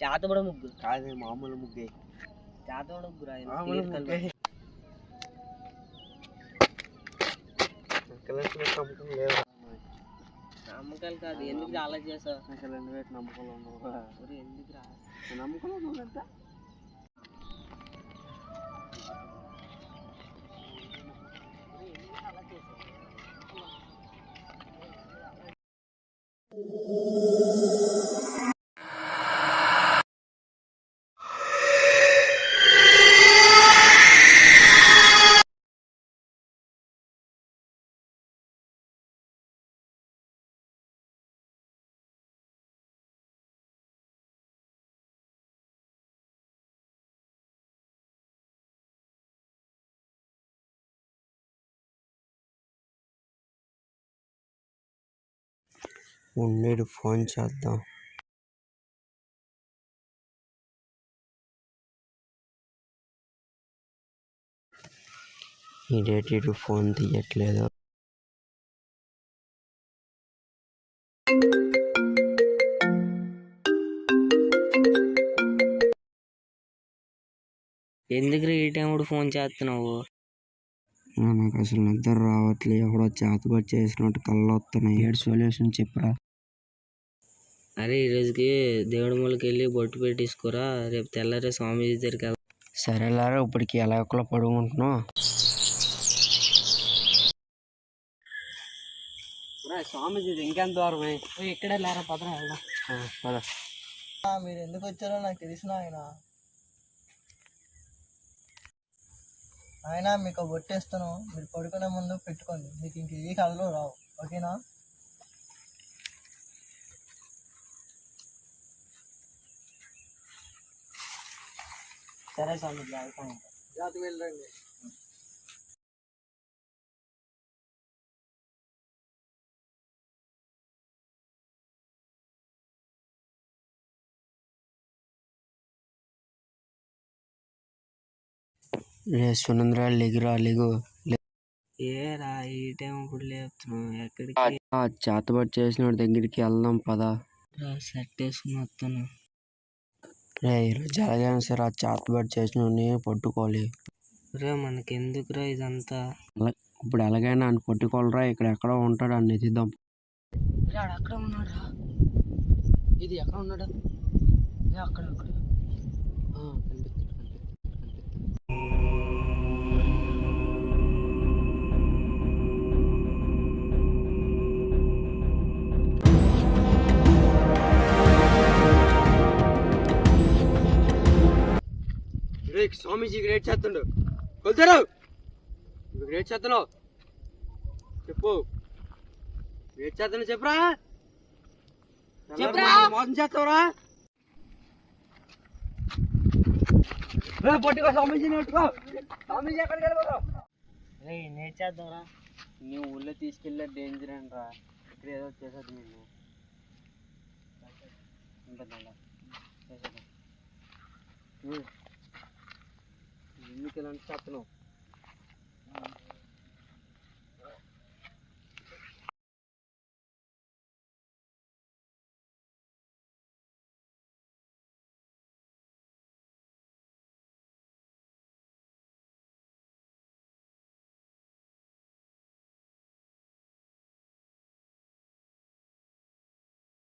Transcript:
చేతబడ ముగ్గు కాదు మామూలు ముగ్గే. చేతబడ ముగ్గురా నమ్మకాలు కాదు. ఎందుకు అలా చేసావు? నమ్మకాలు ఎందుకు రా నమ్మకాలు ఎంత అలా చేసావు? ఉండేది ఫోన్ చేద్దాం. ఈ డేట్ ఇటు ఫోన్ తీయట్లేదు. ఎందుకు ఈ టైం ఫోన్ చేస్తున్నావు? నాకు అసలు నిద్ర రావట్లేదు. ఎక్కడో చేతబడి చేసినట్టు కళ్ళు వస్తున్నాయి. ఏడు సొల్యూషన్ చెప్పరా. అరే ఈ రోజుకి దేవుడి మూలకి వెళ్ళి బొట్టు పెట్టించుకోరా. రేపు తెల్లారే స్వామీజీ దగ్గరికి వెళ్దాం. సరేలారా, ఇప్పటికి ఎలా ఒక్కలో పడుకుంటున్నావు. స్వామీజీ ఇంకెంత దూరం? ఇక్కడే లేరా, పదరా వెళ్దాం. పద. మీరు ఎందుకు వచ్చారో నాకు తెలిసిన ఆయన మీకు బొట్టేస్తాను. మీరు పడుకునే ముందు పెట్టుకోండి. మీకు ఇంక ఏ కళలు రావు. ఓకేనా? సరే స్వామి, జాగ్రత్త వెళ్ళండి. సునంద్ర లెగురా, లెగు. ఏరా ఈ టైం ఇప్పుడు లేపుతున్నావు? ఎక్కడికి? చేతబడి చేసిన దగ్గరికి వెళ్దాం పదా. సెట్ వేసుకుని వస్తాను. ఈరోజు ఎలాగైనా సరే ఆ చేతబడి చేసిన పట్టుకోవాలి. రే మనకి ఎందుకురా ఇదంతా? ఇప్పుడు ఎలాగైనా అని పట్టుకోవాలరా. ఇక్కడ ఎక్కడో ఉంటాడు, అని ఎత్తిద్దాం. అక్కడ ఉన్నాడు రా. ఇది ఎక్కడ ఉన్నాడు? అక్కడ అక్కడ స్వామీజీ గ్రేట్ చేస్తుండు. కొలుతారు గ్రేట్ చేస్తున్నావు. చెప్పు, గ్రేట్ చేస్తున్నా చెప్పురా. మోసం చేస్తావురా. పట్టుకో స్వామీజీని, పట్టుకో. స్వామీజీ ఎక్కడికి వెళ్ళిపోతావు? నేర్చేద్దాంరా. నువ్వు ఊళ్ళో తీసుకెళ్ళే డేంజర్ అంటరా. ఇక్కడ ఏదో చేసేది నేను. ఎందుకు ఇలాంటి చేస్తున్నావు?